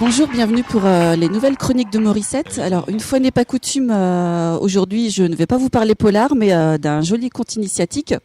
Bonjour, bienvenue pour les nouvelles chroniques de Morissette. Alors, une fois n'est pas coutume, aujourd'hui, je ne vais pas vous parler polar, mais d'un joli conte initiatique.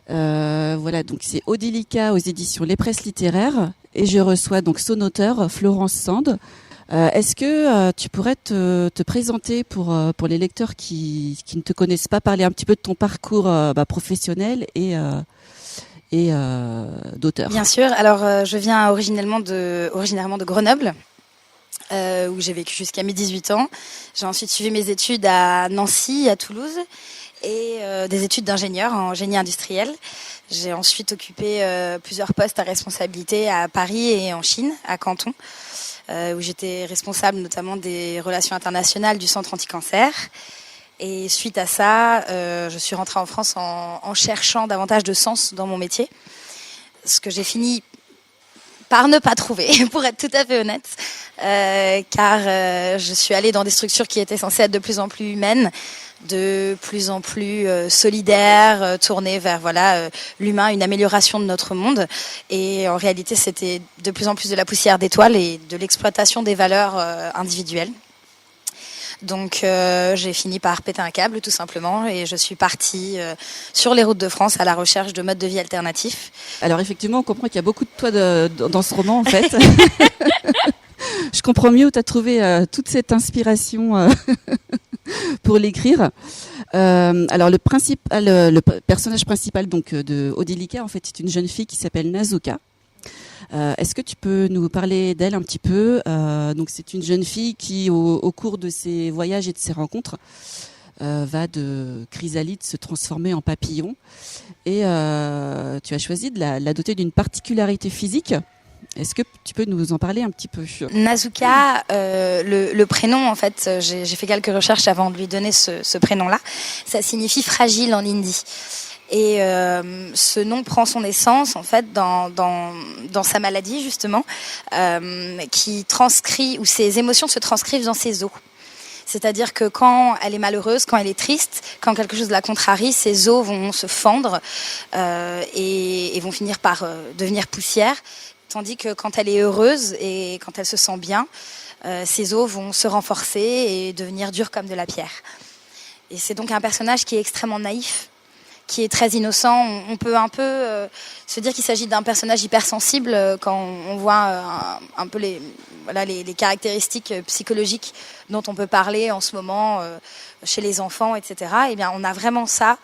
Voilà, donc c'est Odélica aux éditions Les Presses Littéraires, et je reçois donc son auteur, Florence Sand. Est-ce que tu pourrais te présenter pour les lecteurs qui ne te connaissent pas, parler un petit peu de ton parcours professionnel et d'auteur? Bien sûr. Alors, je viens originairement de Grenoble, où j'ai vécu jusqu'à mes 18 ans. J'ai ensuite suivi mes études à Nancy, à Toulouse, et des études d'ingénieur en génie industriel. J'ai ensuite occupé plusieurs postes à responsabilité à Paris et en Chine, à Canton, où j'étais responsable notamment des relations internationales du Centre anti-cancer. Et suite à ça, je suis rentrée en France en cherchant davantage de sens dans mon métier, ce que j'ai fini par ne pas trouver, pour être tout à fait honnête, car je suis allée dans des structures qui étaient censées être de plus en plus humaines, de plus en plus solidaires, tournées vers l'humain, une amélioration de notre monde. Et en réalité, c'était de plus en plus de la poussière d'étoiles et de l'exploitation des valeurs individuelles. Donc j'ai fini par péter un câble tout simplement et je suis partie sur les routes de France à la recherche de modes de vie alternatifs. Alors effectivement, on comprend qu'il y a beaucoup de toi dans ce roman en fait. Je comprends mieux où tu as trouvé toute cette inspiration pour l'écrire. Alors le personnage principal donc de Odélica en fait c'est une jeune fille qui s'appelle Nazuka. Est-ce que tu peux nous parler d'elle un petit peu? Donc c'est une jeune fille qui, au cours de ses voyages et de ses rencontres, va de chrysalide se transformer en papillon. Et tu as choisi de la doter d'une particularité physique. Est-ce que tu peux nous en parler un petit peu? Nazuka, le prénom, en fait, j'ai fait quelques recherches avant de lui donner ce prénom-là. Ça signifie fragile en hindi. Et ce nom prend son essence en fait dans sa maladie justement, qui transcrit, où ses émotions se transcrivent dans ses os. C'est-à-dire que quand elle est malheureuse, quand elle est triste, quand quelque chose la contrarie, ses os vont se fendre et vont finir par devenir poussière. Tandis que quand elle est heureuse et quand elle se sent bien, ses os vont se renforcer et devenir durs comme de la pierre. Et c'est donc un personnage qui est extrêmement naïf, qui est très innocent. On peut un peu se dire qu'il s'agit d'un personnage hypersensible quand on voit un peu les caractéristiques psychologiques dont on peut parler en ce moment chez les enfants, etc. Eh bien, on a vraiment ça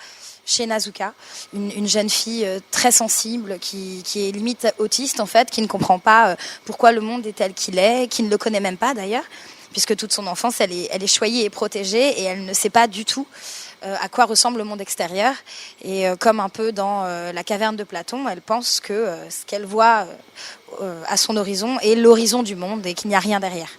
chez Nazuka, une jeune fille très sensible qui est limite autiste en fait, qui ne comprend pas pourquoi le monde est tel qu'il est, qui ne le connaît même pas d'ailleurs, puisque toute son enfance elle est choyée et protégée et elle ne sait pas du tout à quoi ressemble le monde extérieur. Et comme un peu dans la caverne de Platon, elle pense que ce qu'elle voit à son horizon est l'horizon du monde et qu'il n'y a rien derrière.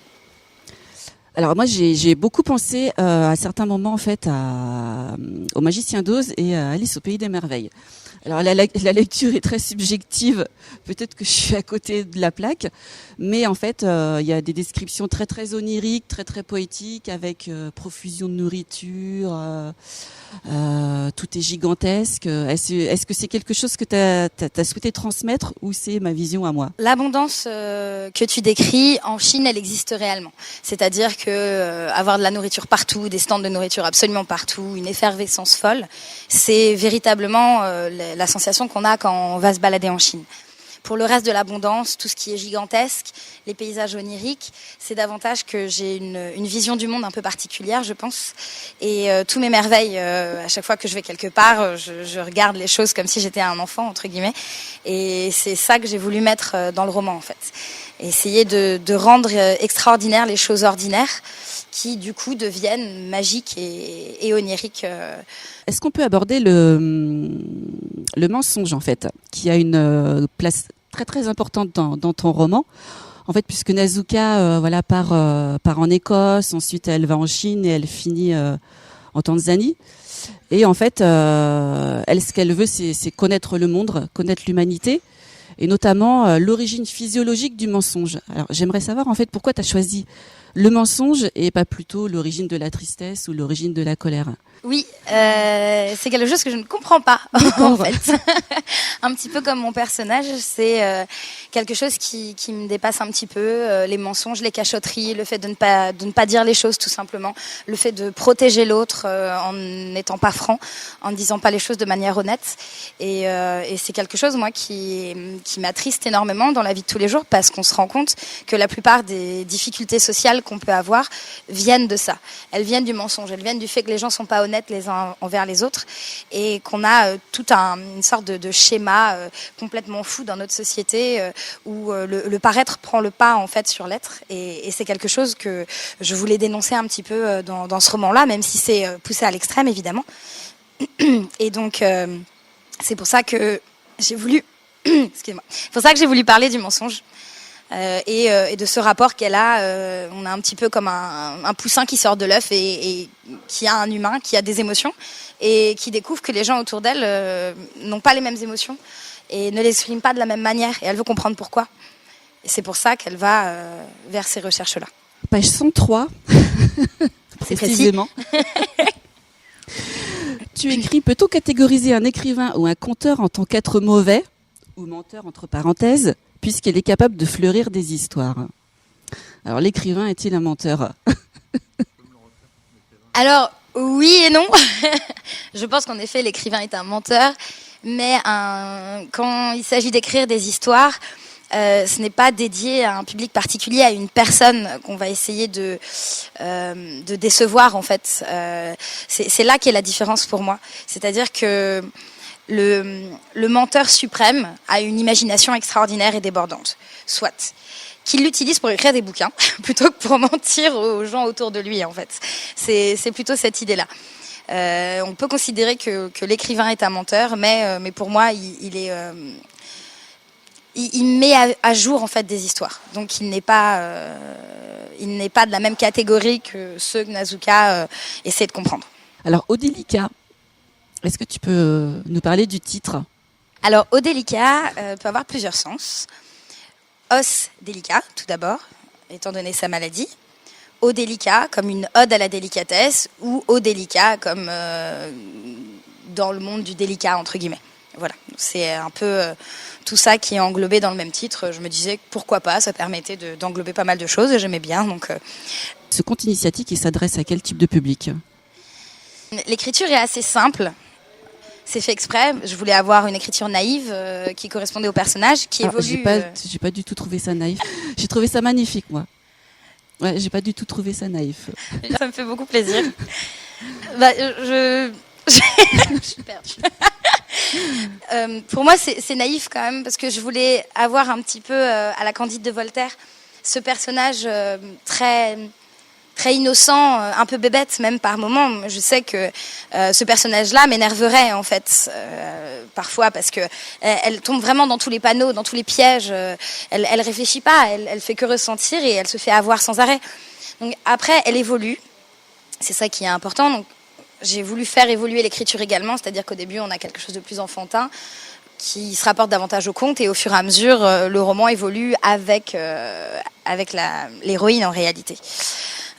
Alors moi j'ai beaucoup pensé à certains moments en fait au Magicien d'Oz et à Alice au Pays des Merveilles. Alors la lecture est très subjective, peut-être que je suis à côté de la plaque, mais en fait il y a des descriptions très très oniriques, très très poétiques, avec profusion de nourriture, tout est gigantesque. Est-ce que c'est quelque chose que t'as souhaité transmettre ou c'est ma vision à moi? L'abondance que tu décris en Chine, elle existe réellement. C'est-à-dire que avoir de la nourriture partout, des stands de nourriture absolument partout, une effervescence folle, c'est véritablement la sensation qu'on a quand on va se balader en Chine. Pour le reste de l'abondance, tout ce qui est gigantesque, les paysages oniriques, c'est davantage que j'ai une vision du monde un peu particulière, je pense. Et tous mes merveilles, à chaque fois que je vais quelque part, je regarde les choses comme si j'étais un enfant, entre guillemets. Et c'est ça que j'ai voulu mettre dans le roman, en fait. Essayer de rendre extraordinaires les choses ordinaires qui, du coup, deviennent magiques et oniriques. Est-ce qu'on peut aborder le mensonge, en fait, qui a une place très très importante dans ton roman, en fait, puisque Nazuka part en Écosse, ensuite elle va en Chine et elle finit en Tanzanie. Et en fait, elle, ce qu'elle veut, c'est connaître le monde, connaître l'humanité, et notamment l'origine physiologique du mensonge. Alors, j'aimerais savoir, en fait, pourquoi tu as choisi Le mensonge est pas plutôt l'origine de la tristesse ou l'origine de la colère? Oui, c'est quelque chose que je ne comprends pas, en fait. Un petit peu comme mon personnage, c'est quelque chose qui me dépasse un petit peu. Les mensonges, les cachotteries, le fait de ne pas dire les choses tout simplement, le fait de protéger l'autre en n'étant pas franc, en ne disant pas les choses de manière honnête. Et c'est quelque chose, moi, qui m'attriste énormément dans la vie de tous les jours, parce qu'on se rend compte que la plupart des difficultés sociales qu'on peut avoir viennent de ça. Elles viennent du mensonge, elles viennent du fait que les gens sont pas honnêtes les uns envers les autres, et qu'on a une sorte de schéma complètement fou dans notre société où le paraître prend le pas en fait sur l'être, et c'est quelque chose que je voulais dénoncer un petit peu dans ce roman-là, même si c'est poussé à l'extrême évidemment. Et donc c'est pour ça que j'ai voulu excusez-moi, c'est pour ça que j'ai voulu parler du mensonge. Et de ce rapport qu'elle a, on a un petit peu comme un poussin qui sort de l'œuf et qui a un humain, qui a des émotions, et qui découvre que les gens autour d'elle n'ont pas les mêmes émotions et ne l'expriment pas de la même manière, et elle veut comprendre pourquoi. Et c'est pour ça qu'elle va vers ces recherches-là. Page 103, précisément. Tu écris: peut-on catégoriser un écrivain ou un conteur en tant qu'être mauvais, ou menteur entre parenthèses, puisqu'il est capable de fleurir des histoires? Alors, l'écrivain est-il un menteur? Alors, oui et non. Je pense qu'en effet, l'écrivain est un menteur, mais quand il s'agit d'écrire des histoires, ce n'est pas dédié à un public particulier, à une personne qu'on va essayer de décevoir, en fait. C'est là qu'est la différence pour moi. C'est-à-dire que le menteur suprême a une imagination extraordinaire et débordante, soit, qu'il l'utilise pour écrire des bouquins plutôt que pour mentir aux gens autour de lui, en fait. C'est plutôt cette idée-là. On peut considérer que l'écrivain est un menteur, mais pour moi, il met à jour en fait des histoires. Donc il n'est pas de la même catégorie que ceux que Nazuka essaie de comprendre. Alors, Odélika, est-ce que tu peux nous parler du titre? Alors, Odélika peut avoir plusieurs sens. Os délicat, tout d'abord, étant donné sa maladie. Odélika, comme une ode à la délicatesse, ou Odélika, comme dans le monde du délicat, entre guillemets. Voilà, c'est un peu tout ça qui est englobé dans le même titre. Je me disais, pourquoi pas, ça permettait d'englober pas mal de choses, et j'aimais bien. Donc, Ce conte initiatique, il s'adresse à quel type de public? L'écriture est assez simple. C'est fait exprès. Je voulais avoir une écriture naïve qui correspondait au personnage, qui évolue. J'ai pas du tout trouvé ça naïf. J'ai trouvé ça magnifique, moi. Ouais, j'ai pas du tout trouvé ça naïf. Ça me fait beaucoup plaisir. Je suis perdue. Pour moi, c'est naïf quand même, parce que je voulais avoir un petit peu, à la Candide de Voltaire, ce personnage très innocent, un peu bébête même par moments. Je sais que ce personnage-là m'énerverait en fait parfois, parce que elle tombe vraiment dans tous les panneaux, dans tous les pièges. Elle réfléchit pas, elle fait que ressentir, et elle se fait avoir sans arrêt. Donc après, elle évolue. C'est ça qui est important. Donc j'ai voulu faire évoluer l'écriture également, c'est-à-dire qu'au début, on a quelque chose de plus enfantin qui se rapporte davantage au conte, et au fur et à mesure, le roman évolue avec l'héroïne en réalité.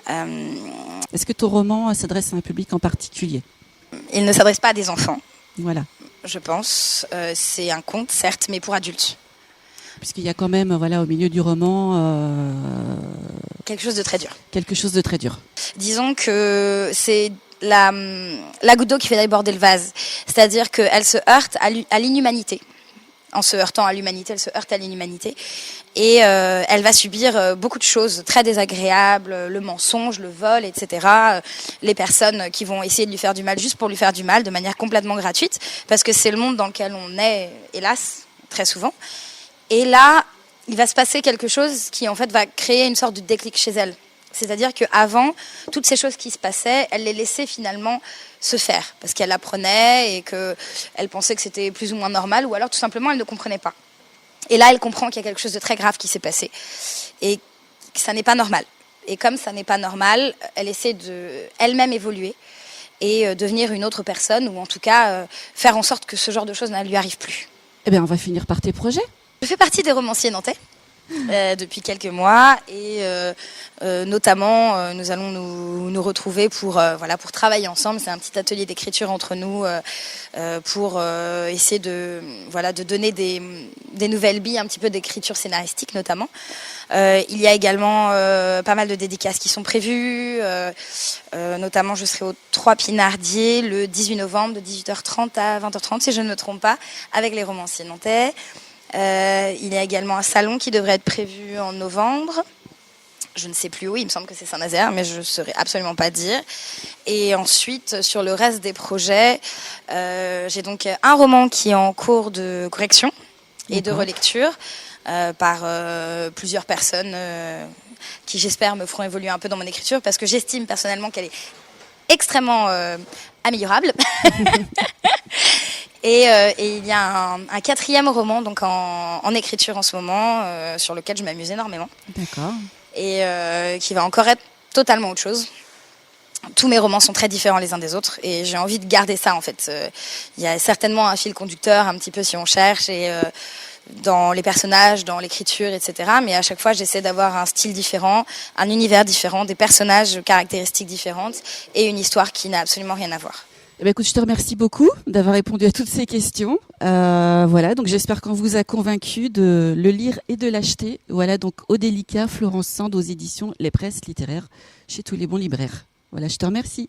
Est-ce que ton roman s'adresse à un public en particulier? Il ne s'adresse pas à des enfants. Voilà. Je pense. C'est un conte, certes, mais pour adultes. Puisqu'il y a quand même, voilà, au milieu du roman... Quelque chose de très dur. Quelque chose de très dur. Disons que c'est la goutte d'eau qui fait déborder le vase. C'est-à-dire qu'elle se heurte à l'inhumanité. En se heurtant à l'humanité, elle se heurte à l'inhumanité. Et elle va subir beaucoup de choses très désagréables, le mensonge, le vol, etc. Les personnes qui vont essayer de lui faire du mal juste pour lui faire du mal, de manière complètement gratuite, parce que c'est le monde dans lequel on est, hélas, très souvent. Et là, il va se passer quelque chose qui, en fait, va créer une sorte de déclic chez elle. C'est-à-dire qu'avant, toutes ces choses qui se passaient, elle les laissait finalement se faire, parce qu'elle apprenait et qu'elle pensait que c'était plus ou moins normal, ou alors tout simplement elle ne comprenait pas. Et là, elle comprend qu'il y a quelque chose de très grave qui s'est passé et que ça n'est pas normal. Et comme ça n'est pas normal, elle essaie de elle-même évoluer et devenir une autre personne, ou en tout cas faire en sorte que ce genre de choses ne lui arrive plus. Eh bien, on va finir par tes projets. Je fais partie des romanciers nantais. depuis quelques mois et notamment nous allons nous retrouver pour travailler ensemble. C'est un petit atelier d'écriture entre nous pour essayer de donner des nouvelles billes, un petit peu d'écriture scénaristique notamment. Il y a également pas mal de dédicaces qui sont prévues, notamment je serai au 3 Pinardier le 18 novembre de 18h30 à 20h30 si je ne me trompe pas, avec les romanciers nantais. Il y a également un salon qui devrait être prévu en novembre. Je ne sais plus où, il me semble que c'est Saint-Nazaire, mais je ne saurais absolument pas dire. Et ensuite, sur le reste des projets, j'ai donc un roman qui est en cours de correction et de relecture par plusieurs personnes qui, j'espère, me feront évoluer un peu dans mon écriture, parce que j'estime personnellement qu'elle est extrêmement améliorable. Et il y a un quatrième roman donc en écriture en ce moment, sur lequel je m'amuse énormément. D'accord. Et qui va encore être totalement autre chose. Tous mes romans sont très différents les uns des autres et j'ai envie de garder ça en fait. Il y a certainement un fil conducteur un petit peu si on cherche et dans les personnages, dans l'écriture, etc. Mais à chaque fois, j'essaie d'avoir un style différent, un univers différent, des personnages, caractéristiques différentes et une histoire qui n'a absolument rien à voir. Eh bien, écoute, je te remercie beaucoup d'avoir répondu à toutes ces questions. Voilà, donc j'espère qu'on vous a convaincu de le lire et de l'acheter. Voilà, donc Odélica, Florence Sand aux éditions Les Presses littéraires, chez tous les bons libraires. Voilà, je te remercie.